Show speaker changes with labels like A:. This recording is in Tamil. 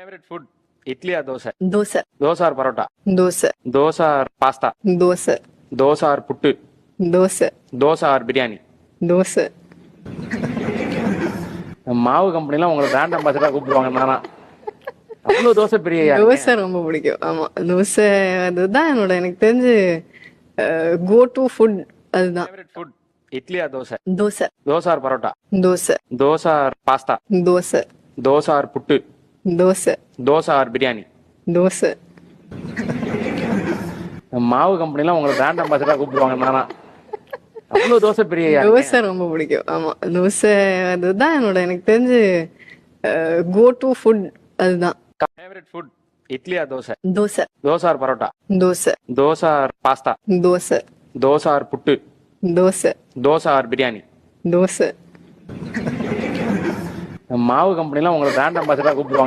A: Favourite food idli or dosa?
B: Dosa.
A: Dosa or parotta?
B: Dosa.
A: Dosa or pasta?
B: Dosa.
A: Dosa or puttu?
B: Dosa.
A: Dosa or biryani?
B: Dosa.
A: மாவு கம்பெனிலாம் உங்களை பிராண்ட் அம்பாசிடரா கூப்பிடுவாங்க. நானா அவ்வளவு தோசை பிரியா?
B: தோசை ரொம்ப பிடிக்கும். ஆமா, தோசை அதுதான் என்னோட எனக்கு தெரிஞ்சு கோ டு ஃபுட். அதுதான்.
A: Favourite food idli or dosa?
B: Dosa.
A: Dosa or parotta?
B: Dosa.
A: Dosa or pasta?
B: Dosa.
A: Dosa or puttu?
B: Dosa.
A: Dosa or biryani?
B: Dosa.
A: மாவு கம்பெனிலாம் உங்களை பிராண்ட் அம்பாசிடரா கூப்பிடுவாங்க. நானா அவ்வளவு தோசை பிரியா?
B: தோசை ரொம்ப பிடிக்கும். ஆமா, தோசை அதுதான் என்னோட எனக்கு தெரிஞ்சு கோ டு ஃபுட். அதுதான்.
A: Favourite food idli or dosa?
B: Dosa.
A: Dosa or parotta?
B: Dosa.
A: Dosa or pasta?
B: Dosa.
A: Dosa or puttu?
B: Dosa.
A: Dosa or biryani?
B: Dosa.
A: மாவு கம்பெனிலாம் உங்களை பிராண்ட் அம்பாசிடரா கூப்பிடுவாங்க.